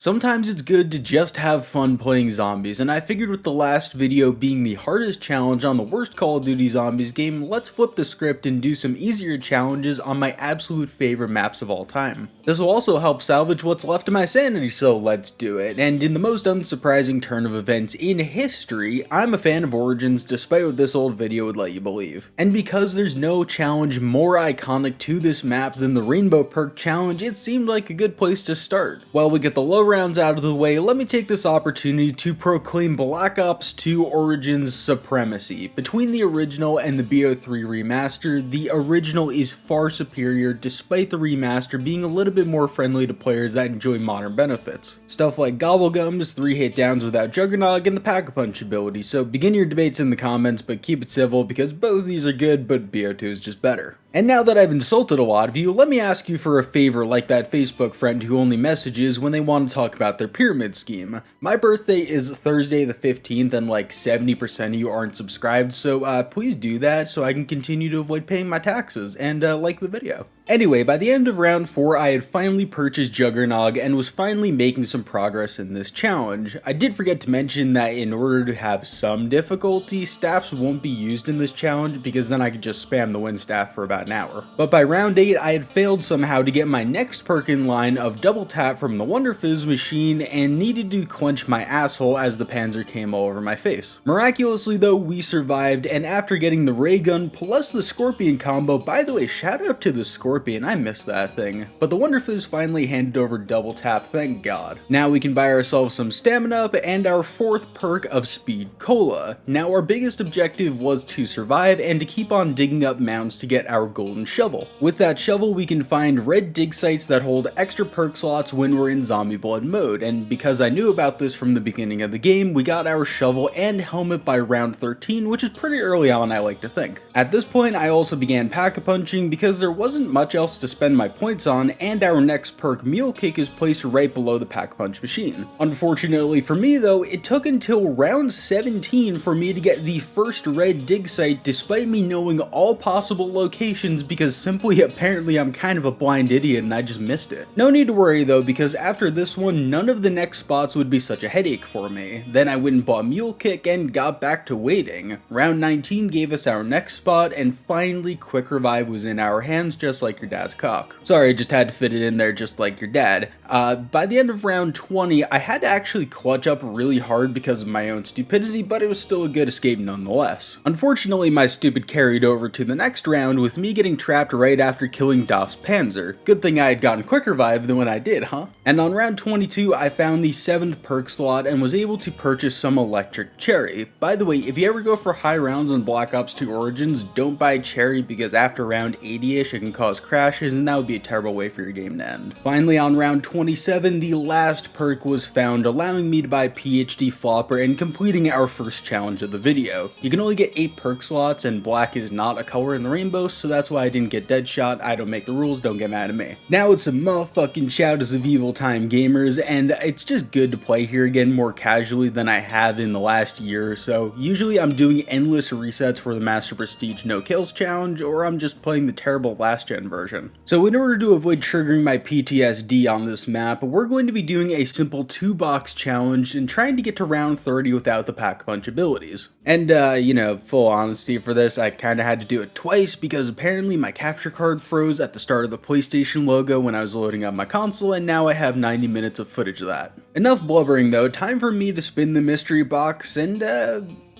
Sometimes it's good to just have fun playing zombies, and I figured with the last video being the hardest challenge on the worst Call of Duty Zombies game, let's flip the script and do some easier challenges on my absolute favorite maps of all time. This will also help salvage what's left of my sanity, so let's do it. And in the most unsurprising turn of events in history, I'm a fan of Origins despite what this old video would let you believe. And because there's no challenge more iconic to this map than the Rainbow Perk challenge, it seemed like a good place to start. While we get the low rounds out of the way, let me take this opportunity to proclaim Black Ops 2 Origins supremacy. Between the original and the BO3 remaster, the original is far superior despite the remaster being a little bit more friendly to players that enjoy modern benefits. Stuff like Gobblegums, 3 hit downs without Juggernog, and the Pack-a-Punch ability, so begin your debates in the comments but keep it civil because both of these are good but BO2 is just better. And now that I've insulted a lot of you, let me ask you for a favor like that Facebook friend who only messages when they want to talk about their pyramid scheme. My birthday is Thursday the 15th and like 70% of you aren't subscribed, so please do that so I can continue to avoid paying my taxes and like the video. Anyway, by the end of round 4, I had finally purchased Juggernog and was finally making some progress in this challenge. I did forget to mention that in order to have some difficulty, staffs won't be used in this challenge because then I could just spam the wind staff for about an hour. But by round 8, I had failed somehow to get my next perk in line of double tap from the Wonder Fizz machine and needed to clench my asshole as the Panzer came all over my face. Miraculously though, we survived, and after getting the ray gun plus the Scorpion combo, by the way, shout out to the Scorpion, I missed that thing. But the Wonder Fizz finally handed over double tap, thank god. Now we can buy ourselves some stamina up and our 4th perk of Speed Cola. Now our biggest objective was to survive and to keep on digging up mounds to get our golden shovel. With that shovel we can find red dig sites that hold extra perk slots when we're in zombie blood mode, and because I knew about this from the beginning of the game, we got our shovel and helmet by round 13, which is pretty early on, I like to think. At this point I also began pack-a-punching because there wasn't much else to spend my points on, and our next perk, Mule Kick, is placed right below the Pack-a-Punch machine. Unfortunately for me though, it took until round 17 for me to get the first red dig site despite me knowing all possible locations because simply apparently I'm kind of a blind idiot and I just missed it. No need to worry though, because after this one none of the next spots would be such a headache for me. Then I went and bought Mule Kick and got back to waiting. Round 19 gave us our next spot, and finally Quick Revive was in our hands just like your dad's cock. Sorry, I just had to fit it in there just like your dad. By the end of round 20, I had to actually clutch up really hard because of my own stupidity, but it was still a good escape nonetheless. Unfortunately, my stupid carried over to the next round with me getting trapped right after killing Das Panzer. Good thing I had gotten Quick Revive than when I did, huh? And on round 22, I found the 7th perk slot and was able to purchase some Electric Cherry. By the way, if you ever go for high rounds on Black Ops 2 Origins, don't buy Cherry because after round 80ish it can cause crashes and that would be a terrible way for your game to end. Finally, on round 27, the last perk was found, allowing me to buy PhD Flopper and completing our first challenge of the video. You can only get 8 perk slots and black is not a color in the rainbow, so that's why I didn't get Deadshot. I don't make the rules, don't get mad at me. Now it's some motherfucking Shadows of Evil time, gamers, and it's just good to play here again more casually than I have in the last year or so. Usually I'm doing endless resets for the Master Prestige No Kills challenge, or I'm just playing the terrible last gen version. So in order to avoid triggering my PTSD on this map, we're going to be doing a simple 2-box challenge and trying to get to round 30 without the Pack-a-Punch abilities. And you know, full honesty for this, I kinda had to do it twice because apparently my capture card froze at the start of the PlayStation logo when I was loading up my console, and now I have 90 minutes of footage of that. Enough blubbering though, time for me to spin the mystery box and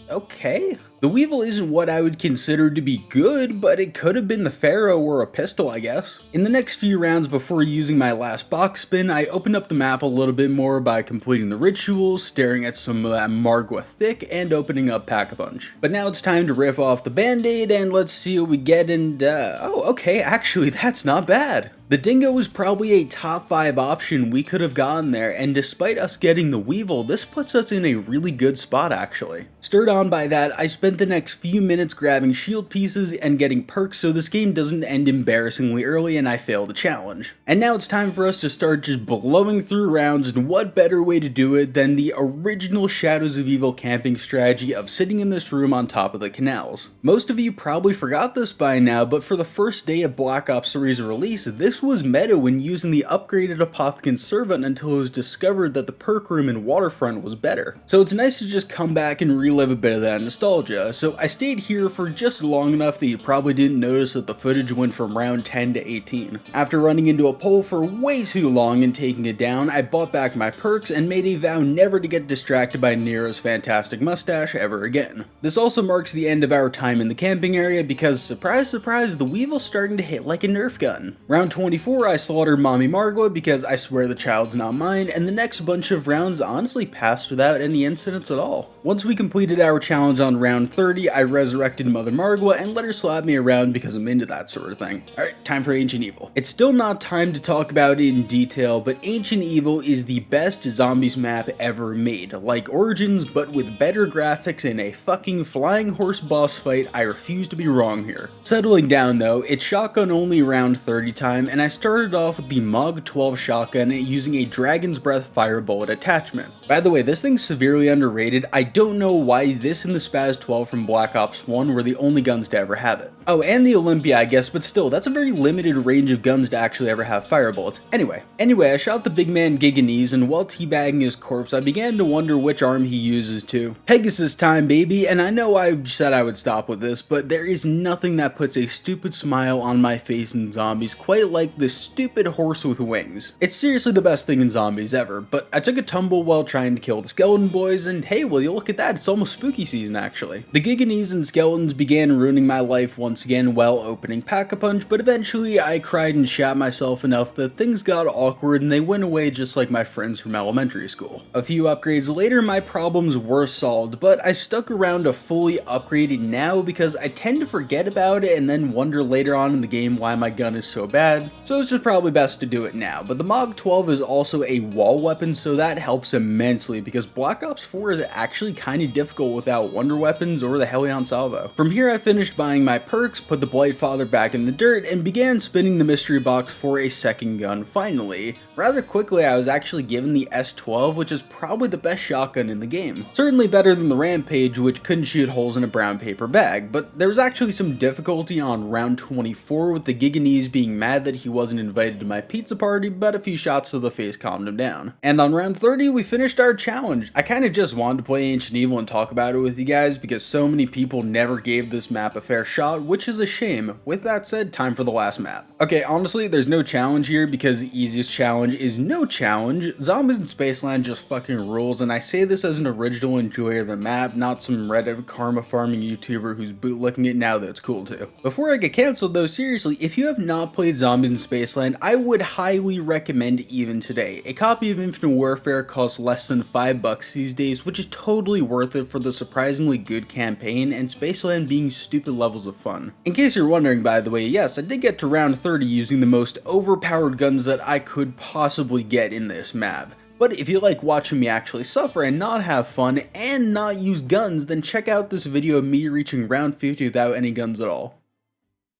okay. The Weevil isn't what I would consider to be good, but it could have been the Pharaoh or a pistol, I guess. In the next few rounds before using my last box spin, I opened up the map a little bit more by completing the rituals, staring at some of that Margwa Thick, and opening up Pack-a-Punch. But now it's time to riff off the band-aid and let's see what we get, and oh, okay, actually that's not bad. The Dingo was probably a top 5 option we could have gotten there, and despite us getting the Weevil, this puts us in a really good spot actually. Stirred on by that, I spent spent the next few minutes grabbing shield pieces and getting perks so this game doesn't end embarrassingly early and I fail the challenge. And now it's time for us to start just blowing through rounds, and what better way to do it than the original Shadows of Evil camping strategy of sitting in this room on top of the canals. Most of you probably forgot this by now, but for the first day of Black Ops 3's release, this was meta when using the upgraded Apothicon Servant until it was discovered that the perk room in Waterfront was better. So it's nice to just come back and relive a bit of that nostalgia. So I stayed here for just long enough that you probably didn't notice that the footage went from round 10 to 18. After running into a pole for way too long and taking it down, I bought back my perks and made a vow never to get distracted by Nero's fantastic mustache ever again. This also marks the end of our time in the camping area because, surprise surprise, the Weevil's starting to hit like a Nerf gun. Round 24 I slaughtered Mommy Margwa because I swear the child's not mine, and the next bunch of rounds honestly passed without any incidents at all. Once we completed our challenge on round 30, I resurrected Mother Margwa and let her slap me around because I'm into that sort of thing. Alright, time for Ancient Evil. It's still not time to talk about it in detail, but Ancient Evil is the best zombies map ever made. Like Origins, but with better graphics and a fucking flying horse boss fight. I refuse to be wrong here. Settling down though, it's shotgun only round 30 time, and I started off with the MOG 12 shotgun using a Dragon's Breath fire bullet attachment. By the way, this thing's severely underrated. I don't know why this and the Spaz 12 from Black Ops 1 were the only guns to ever have it. Oh, and the Olympia, I guess, but still, that's a very limited range of guns to actually ever have fire bullets. Anyway, I shot the big man Giganese, and while teabagging his corpse, I began to wonder which arm he uses too. Pegasus time, baby, and I know I said I would stop with this, but there is nothing that puts a stupid smile on my face in zombies quite like this stupid horse with wings. It's seriously the best thing in zombies ever, but I took a tumble while trying to kill the skeleton boys, and hey, will you look at that, it's almost spooky season actually. The Giganese and skeletons began ruining my life once again while opening Pack-a-Punch, but eventually I cried and shat myself enough that things got awkward and they went away just like my friends from elementary school. A few upgrades later, my problems were solved, but I stuck around to fully upgrade it now because I tend to forget about it and then wonder later on in the game why my gun is so bad, so it's just probably best to do it now. But the MOG 12 is also a wall weapon, so that helps immensely because Black Ops 4 is actually kind of difficult without wonder weapons or the Helion Salvo. From here I finished buying my perks, put the Blightfather back in the dirt, and began spinning the mystery box for a second gun finally. Rather quickly I was actually given the S12, which is probably the best shotgun in the game. Certainly better than the Rampage, which couldn't shoot holes in a brown paper bag, but there was actually some difficulty on round 24 with the Giganese being mad that he wasn't invited to my pizza party, but a few shots to the face calmed him down. And on round 30 we finished our challenge. I kinda just wanted to play Ancient Evil and talk about it with you guys because so many people never gave this map a fair shot, which is a shame. With that said, time for the last map. Okay, honestly, there's no challenge here because the easiest challenge is no challenge. Zombies in Spaceland just fucking rules, and I say this as an original enjoyer of the map, not some Reddit karma farming YouTuber who's bootlicking it now that it's cool too. Before I get cancelled though, seriously, if you have not played Zombies in Spaceland, I would highly recommend even today. A copy of Infinite Warfare costs less than $5 these days, which is totally worth it for the surprisingly good campaign and Spaceland being stupid levels of fun. In case you're wondering, by the way, yes, I did get to round 30 using the most overpowered guns that I could possibly get in this map. But if you like watching me actually suffer and not have fun and not use guns, then check out this video of me reaching round 50 without any guns at all.